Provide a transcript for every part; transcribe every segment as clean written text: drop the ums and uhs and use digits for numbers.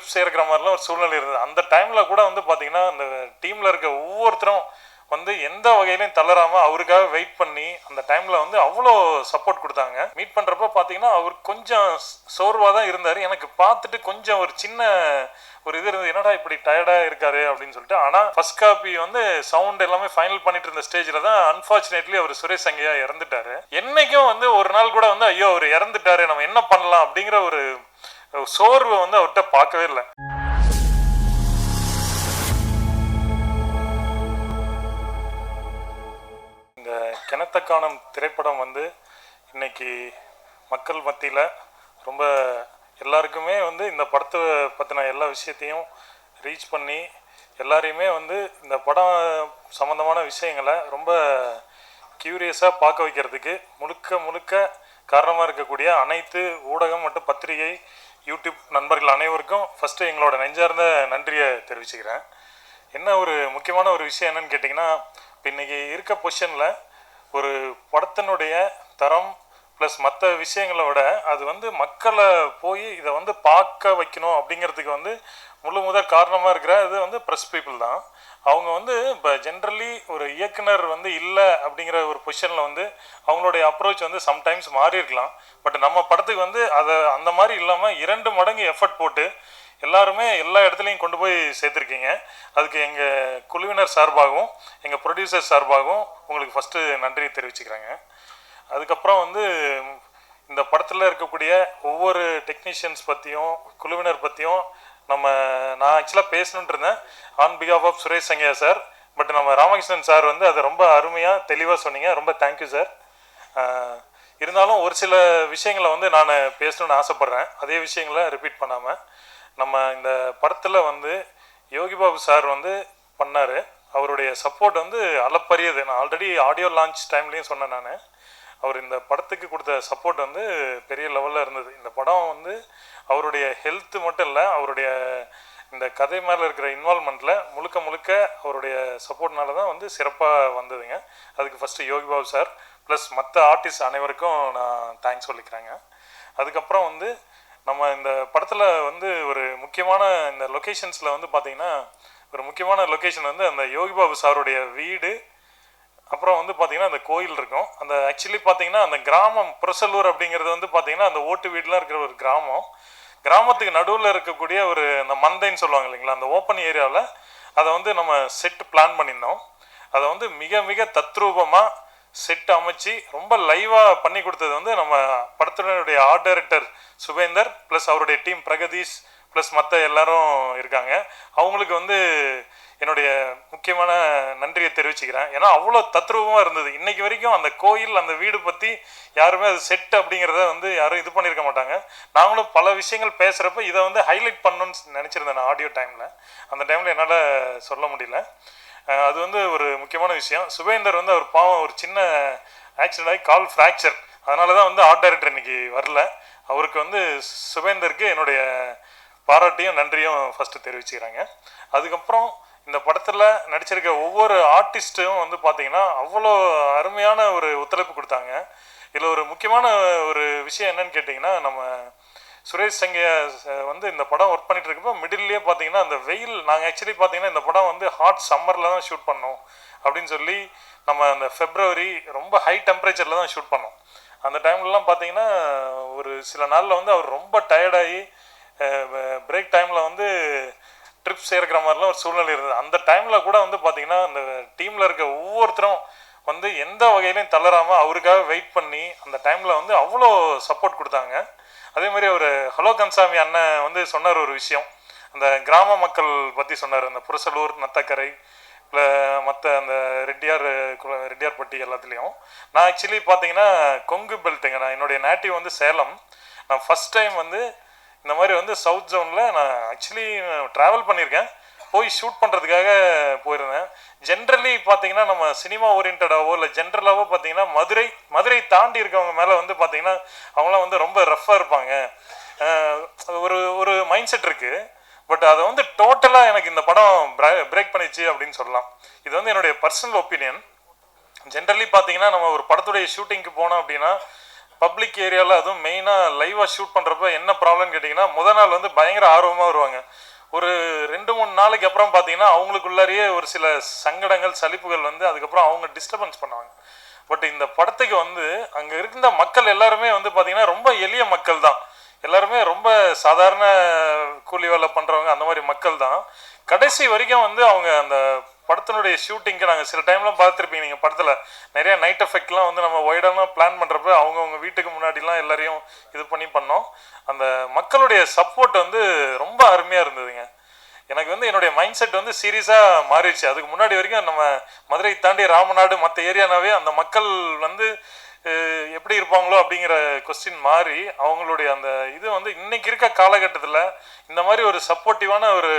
Drips ஏற்கிற மாதிரிலாம் ஒரு சூழ்நிலை இருந்தது. அந்த டைமில் கூட வந்து பார்த்தீங்கன்னா அந்த டீமில் இருக்க ஒவ்வொருத்தரும் வந்து எந்த வகையிலையும் தளராமல் அவருக்காக வெயிட் பண்ணி அந்த டைமில் வந்து அவ்வளோ சப்போர்ட் கொடுத்தாங்க. மீட் பண்ணுறப்ப பார்த்தீங்கன்னா அவர் கொஞ்சம் சோர்வாக தான் இருந்தார். எனக்கு பார்த்துட்டு கொஞ்சம் ஒரு சின்ன ஒரு இது இருந்தது, என்னடா இப்படி டயர்டாக இருக்காரு அப்படின்னு சொல்லிட்டு. ஆனால் ஃபர்ஸ்ட் காப்பி வந்து சவுண்ட் எல்லாமே ஃபைனல் பண்ணிட்டு இருந்த ஸ்டேஜில் தான் அன்ஃபார்ச்சுனேட்லி அவர் சுரேஷ் சங்கையா இறந்துட்டாரு. என்னைக்கும் வந்து ஒரு நாள் கூட வந்து ஐயோ அவர் இறந்துட்டாரு நம்ம என்ன பண்ணலாம் அப்படிங்கிற ஒரு சோர்வை வந்து அவர்கிட்ட பார்க்கவே இல்லை. இந்த கிணத்த காணும் திரைப்படம் வந்து இன்னைக்கு மக்கள் மத்தியில் ரொம்ப எல்லாருக்குமே வந்து இந்த படத்தை பற்றின எல்லா விஷயத்தையும் ரீச் பண்ணி எல்லாரையுமே வந்து இந்த படம் சம்மந்தமான விஷயங்களை ரொம்ப கியூரியஸாக பார்க்க வைக்கிறதுக்கு முழுக்க முழுக்க காரணமாக இருக்கக்கூடிய அனைத்து ஊடகம் மற்றும் பத்திரிகை யூடியூப் நண்பர்கள் அனைவருக்கும் ஃபஸ்ட்டு எங்களோட நெஞ்சார்ந்த நன்றியை தெரிவிச்சுக்கிறேன். என்ன ஒரு முக்கியமான ஒரு விஷயம் என்னன்னு கேட்டிங்கன்னா, இப்போ இன்றைக்கி இருக்க பொசிஷனில் ஒரு படத்தினுடைய தரம் ப்ளஸ் மற்ற விஷயங்களை விட அது வந்து மக்களை போய் இதை வந்து பார்க்க வைக்கணும் அப்படிங்கிறதுக்கு வந்து முதல் காரணமாக இருக்கிற இது வந்து ப்ரெஸ் பீப்புள் தான். அவங்க வந்து இப்போ ஜென்ரலி ஒரு இயக்குனர் வந்து இல்லை அப்படிங்கிற ஒரு பொசிஷனில் வந்து அவங்களுடைய அப்ரோச் வந்து சம்டைம்ஸ் மாறி இருக்கலாம். பட் நம்ம படத்துக்கு வந்து அதை அந்த மாதிரி இல்லாமல் 2 மடங்கு எஃபர்ட் போட்டு எல்லாருமே எல்லா இடத்துலையும் கொண்டு போய் சேர்த்துருக்கீங்க. அதுக்கு எங்கள் குழுவினர் சார்பாகவும் எங்கள் ப்ரொடியூசர் சார்பாகவும் உங்களுக்கு ஃபஸ்ட்டு நன்றி தெரிவிச்சுக்கிறாங்க. அதுக்கப்புறம் வந்து இந்த படத்தில் இருக்கக்கூடிய ஒவ்வொரு டெக்னீஷியன்ஸ் பற்றியும் குழுவினர் பற்றியும் நான் ஆக்சுவலாக பேசணுன்ட்டு இருந்தேன் ஆன் பிகாஃப் of Suresh Sangaiah sir. But நம்ம ராமகிருஷ்ணன் சார் வந்து அதை ரொம்ப அருமையாக தெளிவாக சொன்னீங்க. ரொம்ப தேங்க்யூ சார். இருந்தாலும் ஒரு சில விஷயங்களை வந்து நான் பேசணுன்னு ஆசைப்பட்றேன். அதே விஷயங்களை ரிப்பீட் பண்ணாமல் நம்ம இந்த படத்தில் வந்து யோகி பாபு சார் வந்து பண்ணார். அவருடைய சப்போர்ட் வந்து அளப்பரியது. நான் ஆல்ரெடி ஆடியோ லான்ச் டைம்லேயும் சொன்னேன். நான் அவர் இந்த படத்துக்கு கொடுத்த சப்போர்ட் வந்து பெரிய லெவலில் இருந்தது. இந்த படம் வந்து அவருடைய ஹெல்த்து மட்டும் இல்லை, அவருடைய இந்த கதை மேலே இருக்கிற இன்வால்மெண்ட்டில் முழுக்க அவருடைய சப்போர்ட்னால தான் வந்து சிறப்பாக வந்ததுங்க. அதுக்கு first Yogi Babu sir plus மற்ற ஆர்டிஸ்ட் அனைவருக்கும் நான் தேங்க்ஸ் சொல்லிக்கிறேங்க. அதுக்கப்புறம் வந்து நம்ம இந்த படத்தில் வந்து ஒரு முக்கியமான இந்த லொக்கேஷன்ஸில் வந்து பார்த்திங்கன்னா ஒரு முக்கியமான லொக்கேஷன் வந்து அந்த யோகி பாபு சாருடைய வீடு, அப்புறம் வந்து பார்த்திங்கன்னா அந்த கோயில் இருக்கும். அந்த ஆக்சுவலி பார்த்திங்கன்னா அந்த கிராமம் புரசலூர் அப்படிங்கிறது வந்து பார்த்திங்கன்னா அந்த ஓட்டு வீடெலாம் இருக்கிற ஒரு கிராமத்துக்கு நடுவில் இருக்கக்கூடிய ஒரு அந்த மந்தைன்னு சொல்லுவாங்க இல்லைங்களா, அந்த ஓப்பன் ஏரியாவில் அதை வந்து நம்ம செட் பிளான் பண்ணியிருந்தோம். அதை வந்து மிக மிக தத்ரூபமாக செட் அமைச்சு ரொம்ப லைவாக பண்ணி கொடுத்தது வந்து நம்ம படத்தினுடைய ஆர்ட் டைரக்டர் சுபேந்தர் ப்ளஸ் அவருடைய டீம் பிரகதீஷ் ப்ளஸ் மற்ற எல்லாரும் இருக்காங்க. அவங்களுக்கு வந்து என்னுடைய முக்கியமான நன்றியை தெரிவிச்சுக்கிறேன். ஏன்னா அவ்வளோ தத்ரூபமாக இருந்தது. இன்றைக்கி வரைக்கும் அந்த கோயில் அந்த வீடு பற்றி யாருமே அது செட் அப்படிங்கிறத வந்து யாரும் இது பண்ணியிருக்க மாட்டாங்க. நாங்களும் பல விஷயங்கள் பேசுகிறப்ப இதை வந்து ஹைலைட் பண்ணணும்னு நினச்சிருந்தேன் நான் ஆடியோ டைமில். அந்த டைமில் என்னால் சொல்ல முடியல. அது வந்து ஒரு முக்கியமான விஷயம். சுபேந்தர் வந்து அவர் பாவம் ஒரு சின்ன ஆக்சிடென்ட் ஆகி கால் ஃப்ராக்சர், அதனால தான் வந்து ஆர்ட் டைரக்டர் இன்றைக்கி வரல. அவருக்கு வந்து சுபேந்தருக்கு என்னுடைய பாராட்டியும் நன்றியும் ஃபஸ்ட்டு தெரிவிச்சுக்கிறாங்க. அதுக்கப்புறம் இந்த படத்தில் நடிச்சிருக்க ஒவ்வொரு ஆர்டிஸ்ட்டும் வந்து பார்த்திங்கன்னா அவ்வளோ அருமையான ஒரு ஒத்துழைப்பு கொடுத்தாங்க. இதில் ஒரு முக்கியமான ஒரு விஷயம் என்னன்னு கேட்டிங்கன்னா, நம்ம சுரேஷ் சங்கையா வந்து இந்த படம் ஒர்க் பண்ணிட்டு இருக்கப்போ மிடில்லையே பார்த்தீங்கன்னா அந்த வெயில், நாங்கள் ஆக்சுவலி பார்த்தீங்கன்னா இந்த படம் வந்து ஹாட் சம்மரில் தான் ஷூட் பண்ணோம் அப்படின்னு சொல்லி நம்ம அந்த ஃபெப்ரவரி ரொம்ப ஹை டெம்பரேச்சரில் தான் ஷூட் பண்ணோம். அந்த டைம்லலாம் பார்த்தீங்கன்னா ஒரு சில நாளில் வந்து அவர் ரொம்ப டயர்டாகி பிரேக் டைமில் வந்து ட்ரிப்ஸ் ஏற்கிற மாதிரிலாம் ஒரு சூழ்நிலை இருந்தது. அந்த டைமில் கூட வந்து பார்த்திங்கன்னா அந்த டீமில் இருக்க ஒவ்வொருத்தரும் வந்து எந்த வகையிலையும் தளராமல் அவருக்காக வெயிட் பண்ணி அந்த டைமில் வந்து அவ்வளோ சப்போர்ட் கொடுத்தாங்க. அதே மாதிரி ஒரு ஹலோ கன்சாமி அண்ணன் வந்து சொன்னார் ஒரு விஷயம், அந்த கிராம மக்கள் பற்றி சொன்னார். அந்த புரசலூர் நத்தக்கரை இல்லை மற்ற அந்த ரெட்டியார்பட்டி எல்லாத்துலேயும். நான் ஆக்சுவலி பார்த்தீங்கன்னா கொங்கு பெல்ட்டுங்க, நான் என்னுடைய நேட்டிவ் வந்து சேலம். நான் ஃபஸ்ட் டைம் வந்து இந்த மாதிரி வந்து சவுத் ஜோனில் நான் ஆக்சுவலி ட்ராவல் பண்ணியிருக்கேன், போய் ஷூட் பண்ணுறதுக்காக போயிருந்தேன். ஜென்ரலி பார்த்தீங்கன்னா நம்ம சினிமா ஓரியன்டாவோ இல்லை ஜென்ரலாகவோ பார்த்தீங்கன்னா மதுரை தாண்டி இருக்கவங்க மேலே வந்து பார்த்தீங்கன்னா அவங்களாம் வந்து ரொம்ப ரஃப்பாக இருப்பாங்க, ஒரு ஒரு மைண்ட் செட் இருக்குது. பட் அதை வந்து டோட்டலாக எனக்கு இந்த படம் பிரேக் பண்ணிச்சு அப்படின்னு சொல்லலாம். இது வந்து என்னுடைய பர்சனல் ஒப்பீனியன். ஜென்ரலி பார்த்தீங்கன்னா நம்ம ஒரு படத்துடைய ஷூட்டிங்க்கு போனோம் அப்படின்னா பப்ளிக் ஏரியாவில் அதுவும் மெயினாக லைவாக ஷூட் பண்ணுறப்ப என்ன ப்ராப்ளம்னு கேட்டிங்கன்னா முதல் நாள் வந்து பயங்கர ஆர்வமாக வருவாங்க. ஒரு 2-3 நாளைக்கு அப்புறம் பார்த்தீங்கன்னா அவங்களுக்குள்ளாரியே ஒரு சில சங்கடங்கள் சலிப்புகள் வந்து அதுக்கப்புறம் அவங்க டிஸ்டர்பன்ஸ் பண்ணுவாங்க. பட் இந்த படத்துக்கு வந்து அங்கே இருந்த மக்கள் எல்லாருமே வந்து பார்த்தீங்கன்னா ரொம்ப எளிய மக்கள் தான். எல்லாருமே ரொம்ப சாதாரண கூலி வேலை பண்ணுறவங்க அந்த மாதிரி மக்கள் தான். கடைசி வரைக்கும் வந்து அவங்க அந்த படத்தினுடைய ஷூட்டிங்க்கு நாங்கள் சில டைம்லாம் பார்த்துருப்பீங்க நீங்கள் படத்தில் நிறைய நைட் எஃபெக்ட்லாம் வந்து நம்ம ஒய்டாலாம் பிளான் பண்ணுறப்ப அவங்கவுங்க வீட்டுக்கு முன்னாடிலாம் எல்லாரையும் இது பண்ணி பண்ணோம். அந்த மக்களுடைய சப்போர்ட் வந்து ரொம்ப அருமையாக இருந்ததுங்க. எனக்கு வந்து என்னுடைய மைண்ட் செட் வந்து சீரியஸாக மாறிடுச்சு. அதுக்கு முன்னாடி வரைக்கும் நம்ம மதுரை தாண்டி ராமநாடு மற்ற ஏரியானாவே அந்த மக்கள் வந்து எப்படி இருப்பாங்களோ அப்படிங்கிற கொஸ்டின் மாறி அவங்களுடைய அந்த இது வந்து இன்னைக்கு இருக்க காலகட்டத்தில் இந்த மாதிரி ஒரு சப்போர்ட்டிவான ஒரு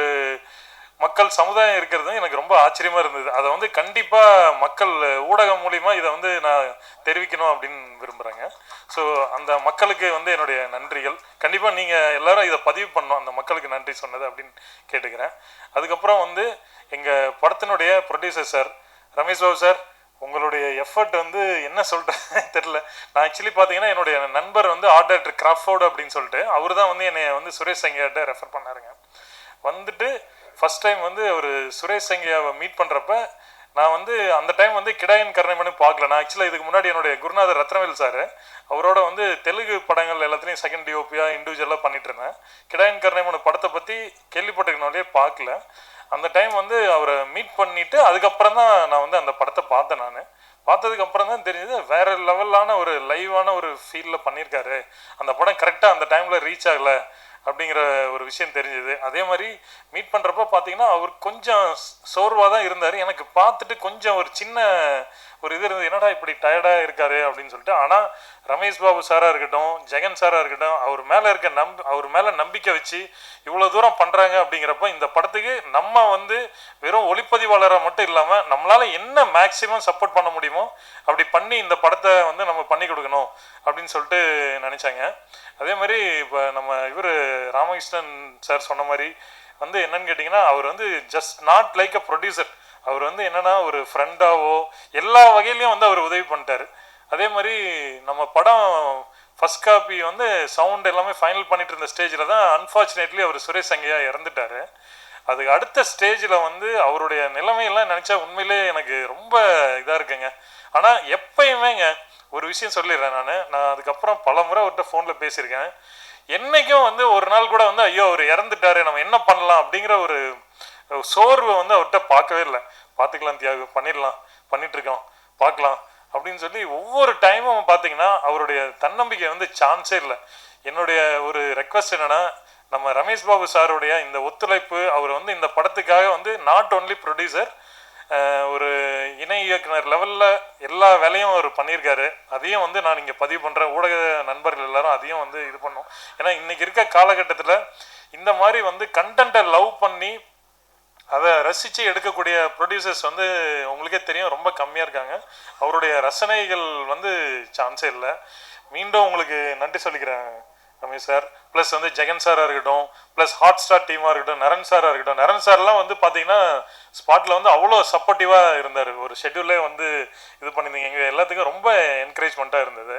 மக்கள் சமுதாயம் இருக்கிறது எனக்கு ரொம்ப ஆச்சரியமா இருந்தது. அதை வந்து கண்டிப்பா மக்கள் ஊடகம் மூலியமா இதை வந்து நான் தெரிவிக்கணும் அப்படின்னு விரும்புறேங்க. ஸோ அந்த மக்களுக்கு வந்து என்னுடைய நன்றிகள். கண்டிப்பா நீங்க எல்லாரும் இதை பதிவு பண்ணணும், அந்த மக்களுக்கு நன்றி சொன்னது அப்படின்னு கேட்டுக்கிறேன். அதுக்கப்புறம் வந்து எங்க படத்தினுடைய producer sir Ramesh Babu sir, உங்களுடைய எஃபர்ட் வந்து என்ன சொல்கிறேன் தெரியல. நான் ஆக்சுவலி பார்த்தீங்கன்னா என்னுடைய நண்பர் வந்து ஆர்ட் டைரக்டர் கிராஃபோர்டு அப்படின்னு சொல்லிட்டு அவர் தான் வந்து என்னை வந்து சுரேஷ் சங்கியாட்ட ரெஃபர் பண்ணாருங்க. வந்துட்டு ஃபர்ஸ்ட் டைம் வந்து ஒரு சுரேஷ் சங்கியாவை மீட் பண்ணுறப்ப நான் வந்து அந்த டைம் வந்து கிடாயன் கருணைமணி பார்க்கல. நான் ஆக்சுவலாக இதுக்கு முன்னாடி என்னுடைய குருநாதர் ரத்னவேல் சார் அவரோட வந்து தெலுங்கு படங்கள் எல்லாத்துலேயும் செகண்ட் டிஓபியா இண்டிவிஜுவலாக பண்ணிட்டு இருந்தேன். கிடாயன் கருணைமணி படத்தை பற்றி கேள்விப்பட்டிருக்கனாலே பார்க்கல. அந்த டைம் வந்து அவரை மீட் பண்ணிட்டு அதுக்கப்புறம் தான் நான் வந்து அந்த படத்தை பார்த்தேன். நான் பார்த்ததுக்கு அப்புறம் தான் தெரிஞ்சது வேற லெவலான ஒரு லைவான ஒரு ஃபீல்டில் பண்ணியிருக்காரு. அந்த படம் கரெக்டாக அந்த டைமில் ரீச் ஆகலை அப்படிங்கிற ஒரு விஷயம் தெரிஞ்சது. அதே மாதிரி மீட் பண்ணுறப்ப பார்த்தீங்கன்னா அவர் கொஞ்சம் சோர்வாக தான் இருந்தார். எனக்கு பார்த்துட்டு கொஞ்சம் ஒரு சின்ன ஒரு இது இருந்தது, என்னடா இப்படி டயர்டாக இருக்காரு அப்படின்னு சொல்லிட்டு. ஆனால் ரமேஷ் பாபு சாராக இருக்கட்டும், ஜெகன் சாராக இருக்கட்டும், அவர் மேலே இருக்க அவர் மேலே நம்பிக்கை வச்சு இவ்வளோ தூரம் பண்ணுறாங்க. அப்படிங்கிறப்ப இந்த படத்துக்கு நம்ம வந்து வெறும் ஒளிப்பதிவாளராக மட்டும் இல்லாமல் நம்மளால் என்ன மேக்சிமம் சப்போர்ட் பண்ண முடியுமோ அப்படி பண்ணி இந்த படத்தை வந்து நம்ம பண்ணி கொடுக்கணும் அப்படின்னு சொல்லிட்டு நினச்சாங்க. அதே மாதிரி இப்போ நம்ம இவர் ராமகிருஷ்ணன் சார் சொன்ன மாதிரி வந்து என்னன்னு கேட்டிங்கன்னா அவர் வந்து just not like a producer. அவர் வந்து என்னன்னா ஒரு ஃப்ரெண்டாவோ எல்லா வகையிலையும் வந்து அவர் உதவி பண்ணிட்டாரு. அதே மாதிரி நம்ம படம் ஃபர்ஸ்ட் காப்பி வந்து சவுண்ட் எல்லாமே ஃபைனல் பண்ணிட்டு இருந்த ஸ்டேஜில் தான் அன்ஃபார்ச்சுனேட்லி அவர் சுரேஷ் சங்கையா இறந்துட்டாரு. அதுக்கு அடுத்த ஸ்டேஜில் வந்து அவருடைய நிலைமையெல்லாம் நினச்சா உண்மையிலே எனக்கு ரொம்ப இதாக இருக்குங்க. ஆனால் எப்பயுமேங்க ஒரு விஷயம் சொல்லிடுறேன், நான் அதுக்கப்புறம் பல முறை அவர்கிட்ட ஃபோனில் பேசியிருக்கேன். என்னைக்கும் வந்து ஒரு நாள் கூட வந்து ஐயோ அவர் இறந்துட்டாரு நம்ம என்ன பண்ணலாம் அப்படிங்கிற ஒரு சோர்வை வந்து அவர்கிட்ட பார்க்கவே இல்லை. பார்த்துக்கலாம் தியாகு, பண்ணிடலாம், பண்ணிட்டு இருக்கோம், பார்க்கலாம் அப்படின்னு சொல்லி ஒவ்வொரு டைமும் பார்த்தீங்கன்னா அவருடைய தன்னம்பிக்கை வந்து சான்ஸே இல்லை. என்னுடைய ஒரு ரெக்வஸ்ட் என்னன்னா, நம்ம ரமேஷ் பாபு சாருடைய இந்த ஒத்துழைப்பு, அவர் வந்து இந்த படத்துக்காக வந்து நாட் ஓன்லி ப்ரொடியூசர், ஒரு இணை இயக்குனர் லெவலில் எல்லா வேலையும் அவர் பண்ணியிருக்காரு. அதையும் வந்து நான் இங்கே பதிவு பண்ணுறேன். ஊடக நண்பர்கள் எல்லாரும் அதையும் வந்து இது பண்ணோம். ஏன்னா இன்னைக்கு இருக்க காலகட்டத்தில் இந்த மாதிரி வந்து கண்டென்ட்டை லவ் பண்ணி அதை ரசித்து எடுக்கக்கூடிய ப்ரொடியூசர்ஸ் வந்து உங்களுக்கே தெரியும் ரொம்ப கம்மியாக இருக்காங்க. அவருடைய ரசனைகள் வந்து சான்ஸே இல்லை. மீண்டும் உங்களுக்கு நன்றி சொல்லிக்கிறேன் ரமேஷ் சார். ப்ளஸ் வந்து ஜெகன் சாராக இருக்கட்டும், ப்ளஸ் ஹாட் ஸ்டார் டீமாக இருக்கட்டும், நரன் சாராக இருக்கட்டும். நரன் சார்லாம் வந்து பார்த்தீங்கன்னா ஸ்பாட்டில் வந்து அவ்வளோ சப்போர்ட்டிவாக இருந்தார். ஒரு ஷெட்யூலே வந்து இது பண்ணியிருந்தீங்க, எங்கள் எல்லாத்துக்கும் ரொம்ப என்கரேஜ்மெண்ட்டாக இருந்தது.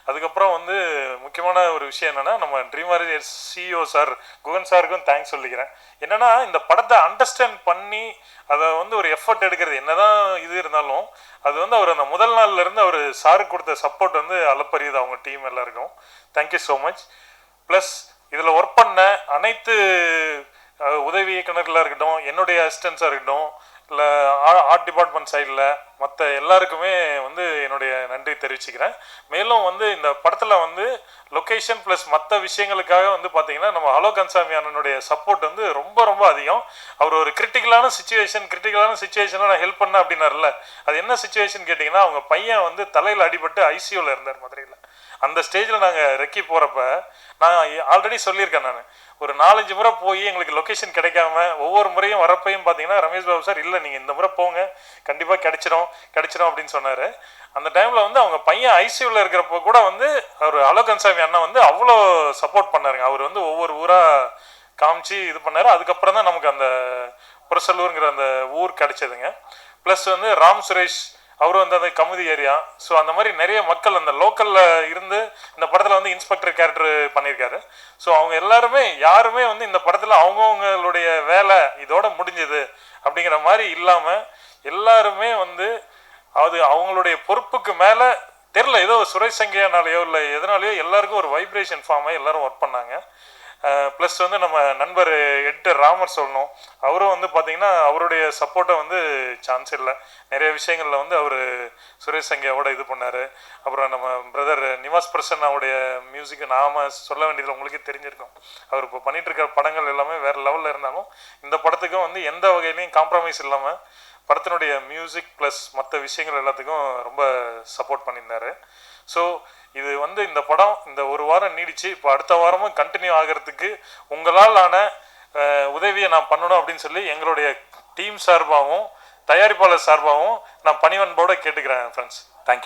அதுக்கப்புறம் வந்து முக்கியமான ஒரு விஷயம் என்னென்னா, நம்ம dream warriors CEO sir Guhan சாருக்கும் தேங்க்ஸ் சொல்லிக்கிறேன். என்னென்னா இந்த படத்தை அண்டர்ஸ்டாண்ட் பண்ணி அதை வந்து ஒரு எஃபர்ட் எடுக்கிறது என்னதான் இது இருந்தாலும் அது வந்து அவர் அந்த முதல் நாள்லேருந்து அவர் சாருக்கு கொடுத்த சப்போர்ட் வந்து அளப்பரியது அவங்க டீம் எல்லாருக்கும். Thank you so much. ப்ளஸ் இதில் ஒர்க் பண்ண அனைத்து உதவி இயக்குநர்களாக இருக்கட்டும், என்னுடைய அசிஸ்டன்ஸாக இருக்கட்டும், இல்லை ஆர்ட் டிபார்ட்மெண்ட் சைடில் மற்ற எல்லாருக்குமே வந்து என்னுடைய நன்றி தெரிவிச்சுக்கிறேன். மேலும் வந்து இந்த படத்தில் வந்து லொக்கேஷன் ப்ளஸ் மற்ற விஷயங்களுக்காக வந்து பார்த்தீங்கன்னா நம்ம ஹலோ கன்சாமி அண்ணனுடைய சப்போர்ட் வந்து ரொம்ப ரொம்ப அதிகம். அவர் ஒரு கிரிட்டிக்கலான சுச்சுவேஷனில் நான் ஹெல்ப் பண்ணேன் அப்படின்னாருல, அது என்ன சுச்சுவேஷன் கேட்டிங்கன்னா, அவங்க பையன் வந்து தலையில் அடிபட்டு ஐசியூவில் இருந்தார் மதுரையில். அந்த ஸ்டேஜில் நாங்கள் ரெக்கி போகிறப்ப நான் ஆல்ரெடி சொல்லியிருக்கேன், நான் ஒரு 4-5 முறை போய் எங்களுக்கு லொக்கேஷன் கிடைக்காம ஒவ்வொரு முறையும் வரப்பையும் பார்த்தீங்கன்னா ரமேஷ் பாபு சார் இல்லை நீங்கள் இந்த முறை போங்க கண்டிப்பாக கிடைச்சிரும் அப்படின்னு சொன்னார். அந்த டைமில் வந்து அவங்க பையன் ஐசியூவில் இருக்கிறப்போ கூட வந்து அவர் ஹலோ கன்சாமி அண்ணா வந்து அவ்வளோ சப்போர்ட் பண்ணாருங்க. அவர் வந்து ஒவ்வொரு ஊராக காமிச்சு இது பண்ணார். அதுக்கப்புறம் தான் நமக்கு அந்த புரசலூருங்கிற அந்த ஊர் கிடைச்சதுங்க. ப்ளஸ் வந்து ராம் சுரேஷ் அவரும் வந்து அந்த கமுதி ஏரியா. ஸோ அந்த மாதிரி நிறைய மக்கள் அந்த லோக்கலில் இருந்து இந்த படத்தில் வந்து இன்ஸ்பெக்டர் கேரக்டர் பண்ணியிருக்காரு. ஸோ அவங்க எல்லாருமே யாருமே வந்து இந்த படத்தில் அவங்கவுங்களுடைய வேலை இதோட முடிஞ்சது அப்படிங்கிற மாதிரி இல்லாமல் எல்லாருமே வந்து அது அவங்களுடைய பொறுப்புக்கு மேலே தெரில, ஏதோ சுரேஷ் சங்கையானாலேயோ இல்லை எதனாலேயோ எல்லாருக்கும் ஒரு வைப்ரேஷன் ஃபார்ம் ஆகி எல்லாரும் ஒர்க் பண்ணாங்க. ப்ளஸ் வந்து நம்ம நண்பர் எடிட்டர் ராமர் சொல்லணும், அவரும் வந்து பார்த்தீங்கன்னா அவருடைய சப்போர்ட்டை வந்து சான்ஸ் இல்லை. நிறைய விஷயங்களில் வந்து அவர் சுரேஷ் சங்கையாவோட இது பண்ணார். அப்புறம் நம்ம பிரதர் நிவாஸ் பிரசன்னாவுடைய மியூசிக்கு நாம் சொல்ல வேண்டியதில் உங்களுக்கே தெரிஞ்சிருக்கும். அவர் இப்போ பண்ணிகிட்டு இருக்கிற படங்கள் எல்லாமே வேறு லெவலில் இருந்தாலும் இந்த படத்துக்கும் வந்து எந்த வகையிலையும் காம்ப்ரமைஸ் இல்லாமல் படத்தினுடைய மியூசிக் ப்ளஸ் மற்ற விஷயங்கள் எல்லாத்துக்கும் ரொம்ப சப்போர்ட் பண்ணியிருந்தார். ஸோ இது வந்து இந்த படம் இந்த ஒரு வாரம் நீடிச்சு இப்போ அடுத்த வாரமும் கண்டினியூ ஆகிறதுக்கு உங்களால் ஆன உதவியை நான் பண்ணணும் அப்படின்னு சொல்லி எங்களுடைய டீம் சார்பாகவும் தயாரிப்பாளர் சார்பாகவும் நான் பணிவன்போடு கேட்டுக்கிறேன் ஃப்ரெண்ட்ஸ். தேங்க்யூ.